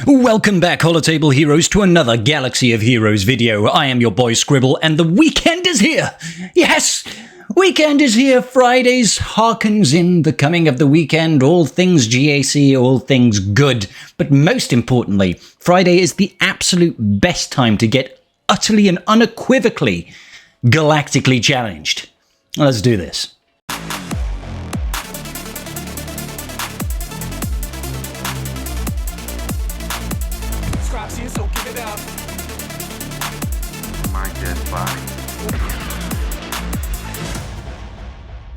Welcome back, Holotable Heroes, to another Galaxy of Heroes video. I am your boy Scribble, and the weekend is here! Yes! Weekend is here. Fridays harkens in the coming of the weekend, all things GAC, all things good. But most importantly, Friday is the absolute best time to get utterly and unequivocally galactically challenged. Let's do this. So give it up. My dead body.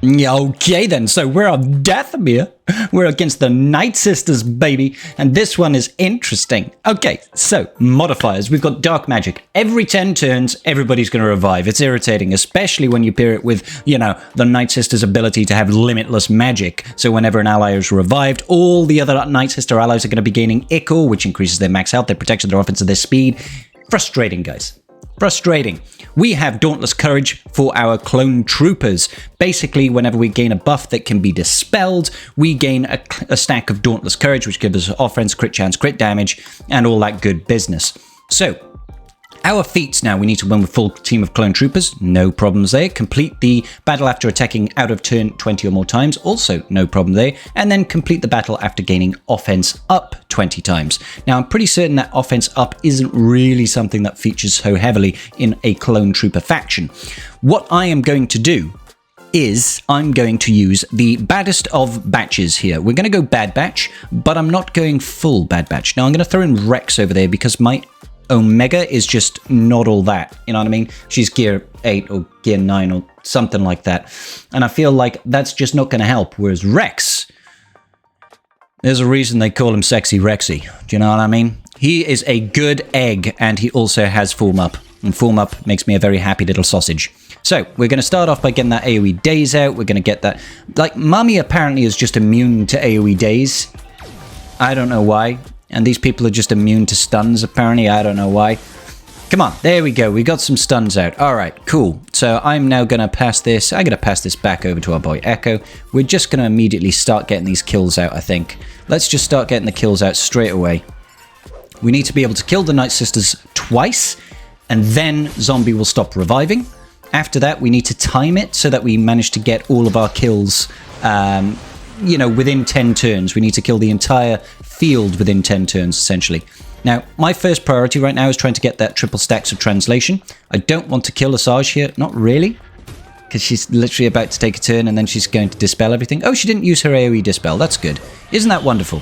Okay then, so we're on Dathomir. We're against the Nightsisters, baby. And this one is interesting. Okay, so modifiers. We've got dark magic. Every 10 turns, everybody's going to revive. It's irritating, especially when you pair it with, the Nightsisters' ability to have limitless magic. So whenever an ally is revived, all the other Nightsister allies are going to be gaining Echo, which increases their max health, their protection, their offense, and their speed. Frustrating, guys. Frustrating. We have Dauntless Courage for our Clone Troopers. Basically, whenever we gain a buff that can be dispelled, we gain a stack of Dauntless Courage, which gives us offense, crit chance, crit damage, and all that good business. So, our feats now, we need to win with full team of Clone Troopers. No problems there. Complete the battle after attacking out of turn 20 or more times. Also, no problem there. And then complete the battle after gaining offense up 20 times. Now, I'm pretty certain that offense up isn't really something that features so heavily in a Clone Trooper faction. What I am going to do is I'm going to use the baddest of batches here. We're going to go Bad Batch, but I'm not going full Bad Batch. Now, I'm going to throw in Rex over there because my Omega is just not all that, you know what I mean? She's gear 8 or gear 9 or something like that. And I feel like that's just not going to help. Whereas Rex, there's a reason they call him Sexy Rexy. Do you know what I mean? He is a good egg, and he also has Form Up. And Form Up makes me a very happy little sausage. So, we're going to start off by getting that AoE Daze out. We're going to get that... Like, Mummy apparently is just immune to AoE Daze. I don't know why. And these people are just immune to stuns, apparently. I don't know why. Come on, there we go. We got some stuns out. All right, cool. So I'm now going to pass this. I'm going to pass this back over to our boy Echo. We're just going to immediately start getting these kills out, I think. Let's just start getting the kills out straight away. We need to be able to kill the Nightsisters twice, and then Zombie will stop reviving. After that, we need to time it so that we manage to get all of our kills, within 10 turns. We need to kill the entire field within 10 turns, essentially. Now, my first priority right now is trying to get that triple stacks of translation. I don't want to kill Asajj here. Not really. Because she's literally about to take a turn and then she's going to dispel everything. Oh, she didn't use her AoE dispel. That's good. Isn't that wonderful?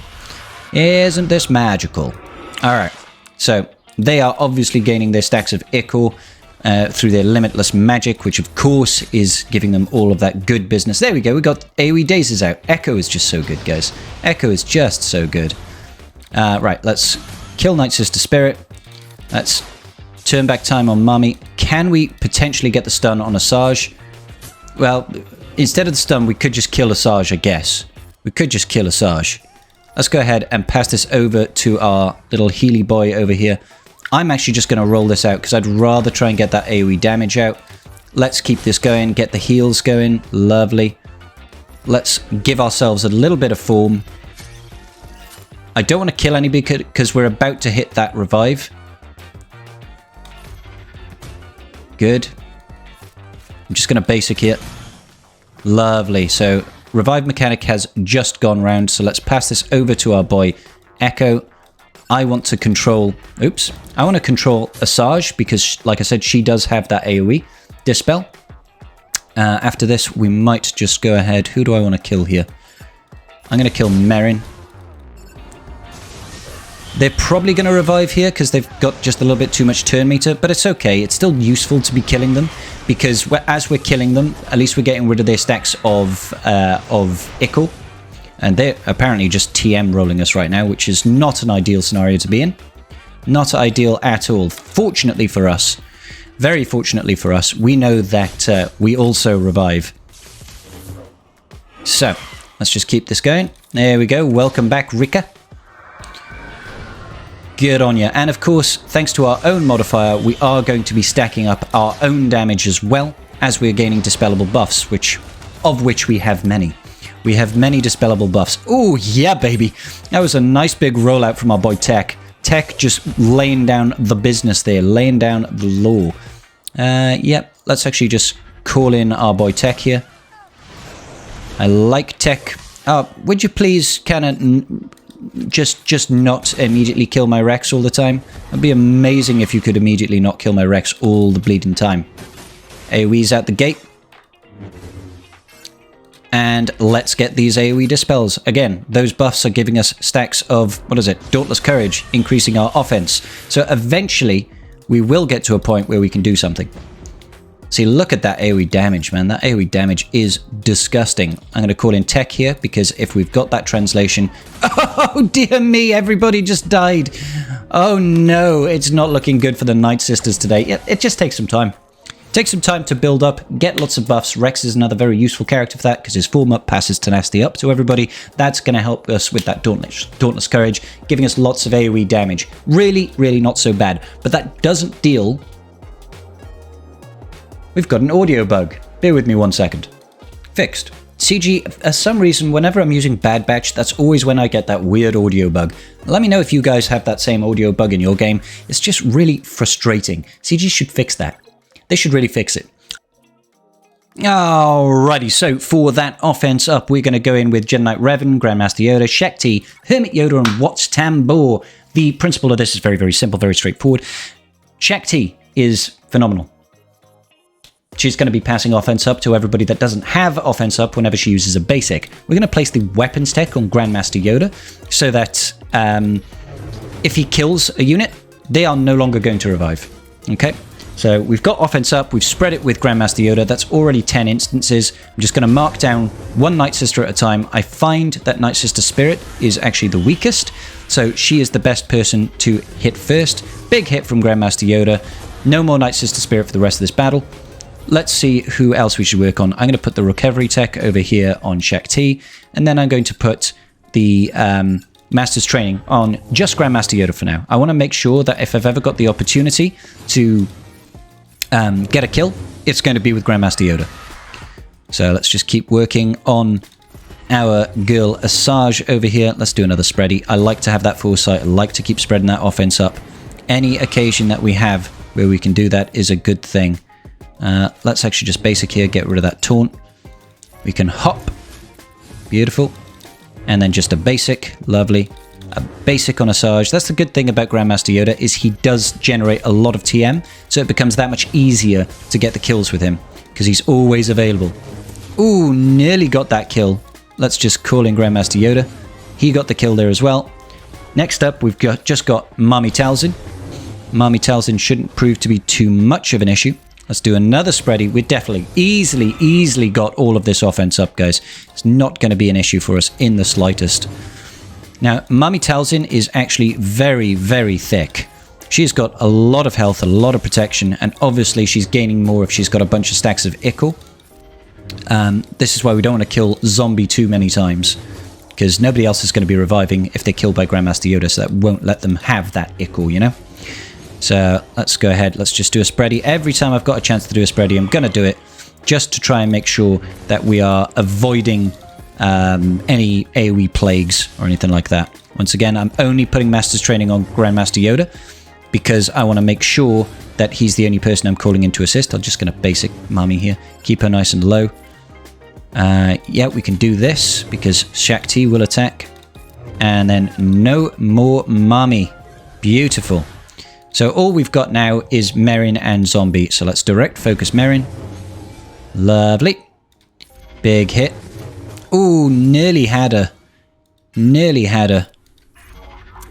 Isn't this magical? Alright. So, they are obviously gaining their stacks of Ichor through their limitless magic, which of course is giving them all of that good business. There we go, we got AoE Dazes out. Echo is just so good, guys. Echo is just so good. Right, let's kill Nightsister Spirit. Let's turn back time on Mummy. Can we potentially get the stun on Asajj? Well, instead of the stun, we could just kill Asajj, I guess. We could just kill Asajj. Let's go ahead and pass this over to our little Healy boy over here. I'm actually just going to roll this out because I'd rather try and get that AoE damage out. Let's keep this going, get the heals going. Lovely. Let's give ourselves a little bit of form. I don't want to kill anybody because we're about to hit that revive. Good. I'm just going to basic here. Lovely. So, revive mechanic has just gone round. So let's pass this over to our boy Echo. I want to control... Oops. I want to control Asajj because, like I said, she does have that AoE dispel. After this, we might just go ahead. Who do I want to kill here? I'm going to kill Merrin. They're probably going to revive here because they've got just a little bit too much turn meter, but it's okay. It's still useful to be killing them because as we're killing them, at least we're getting rid of their stacks of Ichor. And they're apparently just TM rolling us right now, which is not an ideal scenario to be in. Not ideal at all. Fortunately for us, very fortunately for us, we know that we also revive. So, let's just keep this going. There we go. Welcome back, Rika. Good on you. And of course, thanks to our own modifier, we are going to be stacking up our own damage as well as we're gaining dispellable buffs, of which we have many. We have many dispellable buffs. Oh, yeah, baby. That was a nice big rollout from our boy Tech. Tech just laying down the business there, laying down the law. Yep, let's actually just call in our boy Tech here. I like Tech. Would you please kind of just not immediately kill my Rex all the time? It'd be amazing if you could immediately not kill my Rex all the bleeding time. AoE's out the gate. And let's get these AoE dispels. Again, those buffs are giving us stacks of, what is it? Dauntless Courage, increasing our offense. So eventually, we will get to a point where we can do something. See, look at that AoE damage, man. That AoE damage is disgusting. I'm going to call in Tech here, because if we've got that translation... Oh, dear me, everybody just died. Oh, no, it's not looking good for the Nightsisters today. It just takes some time. Take some time to build up, get lots of buffs. Rex is another very useful character for that, because his form up passes tenacity up to everybody. That's going to help us with that Dauntless Courage, giving us lots of AoE damage. Really, really not so bad. But that doesn't deal... We've got an audio bug. Bear with me 1 second. Fixed. CG, for some reason, whenever I'm using Bad Batch, that's always when I get that weird audio bug. Let me know if you guys have that same audio bug in your game. It's just really frustrating. CG should fix that. They should really fix it. Alrighty, so for that offense up, we're going to go in with Jedi Knight Revan, Grandmaster Yoda, Shakti, Hermit Yoda, and Watts Tambor. The principle of this is very, very simple, very straightforward. Shakti is phenomenal. She's going to be passing offense up to everybody that doesn't have offense up whenever she uses a basic. We're going to place the weapons tech on Grandmaster Yoda so that if he kills a unit, they are no longer going to revive. Okay? So we've got offense up, we've spread it with Grandmaster Yoda, that's already 10 instances. I'm just going to mark down one Nightsister at a time. I find that Nightsister Spirit is actually the weakest, so she is the best person to hit first. Big hit from Grandmaster Yoda. No more Nightsister Spirit for the rest of this battle. Let's see who else we should work on. I'm going to put the recovery tech over here on Shakti, and then I'm going to put the Master's Training on just Grandmaster Yoda for now. I want to make sure that if I've ever got the opportunity to get a kill, it's going to be with Grandmaster Yoda. So let's just keep working on our girl Asajj over here. Let's do another spready. I like to have that foresight. I like to keep spreading that offense up. Any occasion that we have where we can do that is a good thing. Let's actually just basic here, get rid of that taunt. We can hop. Beautiful. And then just a basic. Lovely. A basic on Asajj. That's the good thing about Grandmaster Yoda, is he does generate a lot of TM, so it becomes that much easier to get the kills with him, because he's always available. Ooh, nearly got that kill. Let's just call in Grandmaster Yoda. He got the kill there as well. Next up, we've just got Mami Talzin. Mami Talzin shouldn't prove to be too much of an issue. Let's do another spready. We're definitely, easily got all of this offense up, guys. It's not going to be an issue for us in the slightest. Now, Mami Talzin is actually very, very thick. She's got a lot of health, a lot of protection, and obviously she's gaining more if she's got a bunch of stacks of Ickle. This is why we don't want to kill Zombie too many times, because nobody else is going to be reviving if they're killed by Grandmaster Yoda, so that won't let them have that Ickle, you know? So let's go ahead, let's just do a spready. Every time I've got a chance to do a spready, I'm going to do it, just to try and make sure that we are avoiding any AoE plagues or anything like that. Once again, I'm only putting Master's Training on Grandmaster Yoda because I want to make sure that he's the only person I'm calling in to assist. I'm just going to basic Mami here. Keep her nice and low. Yeah, we can do this because Shakti will attack. And then no more Mami. Beautiful. So all we've got now is Merrin and Zombie. So let's direct focus Merrin. Lovely. Big hit. Ooh, nearly had her. Nearly had her.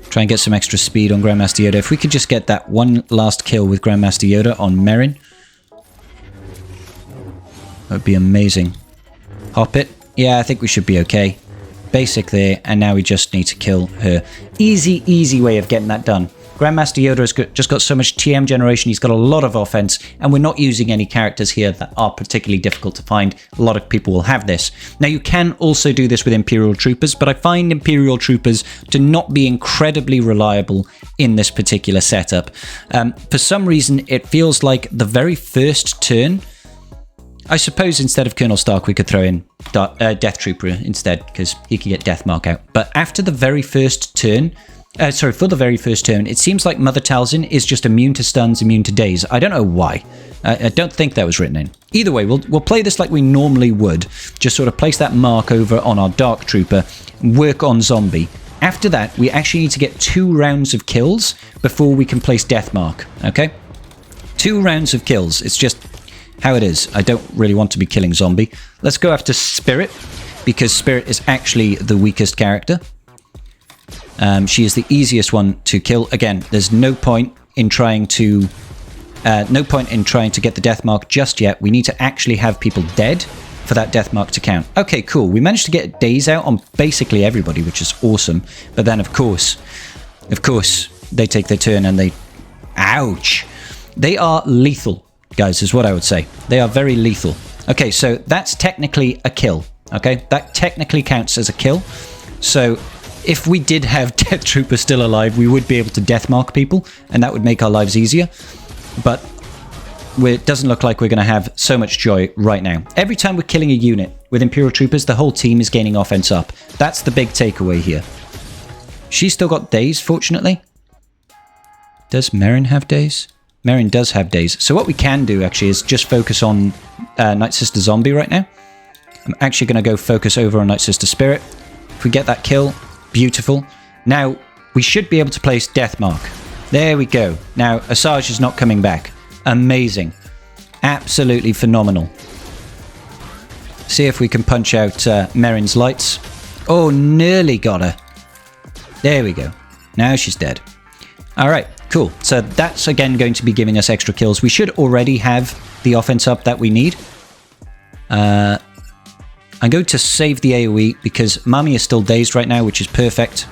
Try and get some extra speed on Grandmaster Yoda. If we could just get that one last kill with Grandmaster Yoda on Merrin, that would be amazing. Hop it. Yeah, I think we should be okay. Basic there, and now we just need to kill her. Easy way of getting that done. Grandmaster Yoda has just got so much TM generation, he's got a lot of offense, and we're not using any characters here that are particularly difficult to find. A lot of people will have this. Now, you can also do this with Imperial Troopers, but I find Imperial Troopers to not be incredibly reliable in this particular setup. For some reason, it feels like the very first turn... I suppose instead of Colonel Stark, we could throw in Death Trooper instead, because he could get Death Mark out. But after the very first turn, sorry, for the very first turn, it seems like Mother Talzin is just immune to stuns, immune to daze. I don't know why. I don't think that was written in. Either way, we'll play this like we normally would. Just sort of place that mark over on our Dark Trooper, work on Zombie. After that, we actually need to get 2 rounds of kills before we can place Death Mark, okay? 2 rounds of kills. It's just how it is. I don't really want to be killing Zombie. Let's go after Spirit, because Spirit is actually the weakest character. She is the easiest one to kill. Again, there's no point in trying to get the death mark just yet. We need to actually have people dead for that death mark to count. Okay, cool. We managed to get days out on basically everybody, which is awesome. But then, of course, they take their turn and they... Ouch! They are lethal, guys, is what I would say. They are very lethal. Okay, so that's technically a kill. Okay, that technically counts as a kill. So if we did have Death Trooper still alive, we would be able to death mark people, and that would make our lives easier. But it doesn't look like we're going to have so much joy right now. Every time we're killing a unit with Imperial Troopers, the whole team is gaining offense up. That's the big takeaway here. She's still got days, fortunately. Does Merrin have days? Merrin does have days. So what we can do, actually, is just focus on Nightsister Zombie right now. I'm actually going to go focus over on Nightsister Spirit. If we get that kill, beautiful. Now, we should be able to place Death Mark. There we go. Now, Asajj is not coming back. Amazing. Absolutely phenomenal. See if we can punch out Merrin's lights. Oh, nearly got her. There we go. Now she's dead. All right, cool. So that's, again, going to be giving us extra kills. We should already have the offense up that we need. I'm going to save the AoE because Mami is still dazed right now, which is perfect.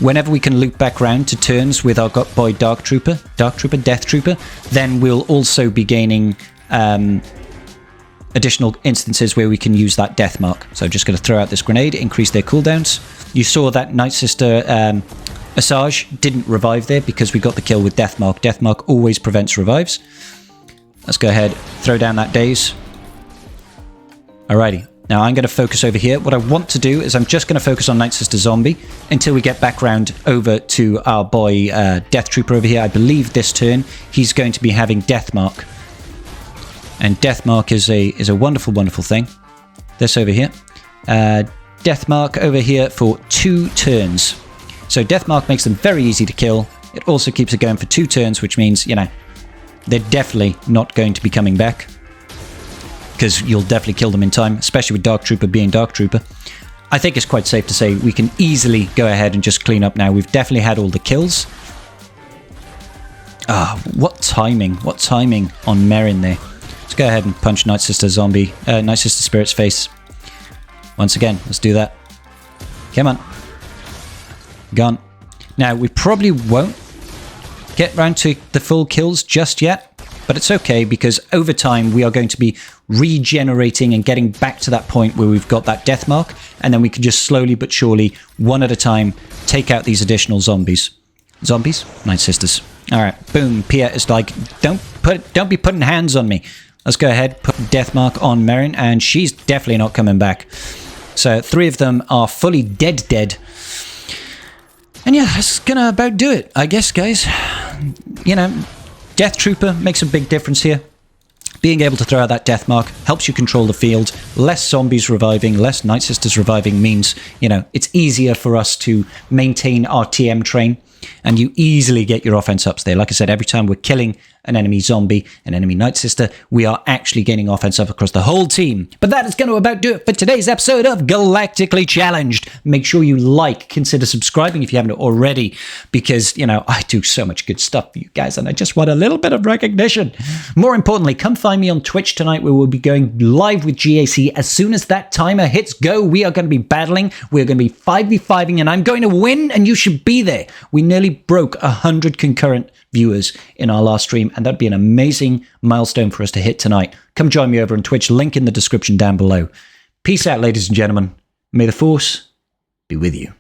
Whenever we can loop back round to turns with our boy Death Trooper, then we'll also be gaining additional instances where we can use that death mark. So I'm just going to throw out this grenade, increase their cooldowns. You saw that Nightsister Asajj didn't revive there because we got the kill with death mark. Death mark always prevents revives. Let's go ahead, throw down that daze. Alrighty. Now I'm going to focus over here. What I want to do is I'm just going to focus on Nightsister Zombie until we get back round over to our boy Death Trooper over here. I believe this turn he's going to be having Death Mark. And Death Mark is a wonderful, wonderful thing. This over here. Death Mark over here for 2 turns. So Death Mark makes them very easy to kill. It also keeps it going for 2 turns, which means, you know, they're definitely not going to be coming back. Because you'll definitely kill them in time, especially with Dark Trooper being Dark Trooper. I think it's quite safe to say we can easily go ahead and just clean up now. We've definitely had all the kills. Ah, what timing on Merrin there. Let's go ahead and punch Nightsister Spirit's face. Once again, let's do that. Come on. Gone. Now, we probably won't get round to the full kills just yet. But it's okay because over time we are going to be regenerating and getting back to that point where we've got that death mark, and then we can just slowly but surely, one at a time, take out these additional zombies. Zombies? Nightsisters. All right, boom. Pia is like, don't be putting hands on me. Let's go ahead, put death mark on Merrin, and she's definitely not coming back. So 3 of them are fully dead. And yeah, that's gonna about do it, I guess, guys. You know, Death Trooper makes a big difference here. Being able to throw out that death mark helps you control the field. Less zombies reviving, less Nightsisters reviving means, you know, it's easier for us to maintain our TM train. And you easily get your offense ups there. Like I said, every time we're killing an enemy zombie, an enemy Nightsister, we are actually gaining offense up across the whole team. But that is going to about do it for today's episode of Galactically Challenged. Make sure you consider subscribing if you haven't already, because, you know, I do so much good stuff for you guys, and I just want a little bit of recognition. More importantly, come find me on Twitch tonight, where we'll be going live with GAC. As soon as that timer hits go, we are going to be battling. We're going to be 5v5ing, and I'm going to win, and you should be there. We nearly broke 100 concurrent viewers in our last stream, and that'd be an amazing milestone for us to hit tonight. Come join me over on Twitch, link in the description down below. Peace out, ladies and gentlemen. May the Force be with you.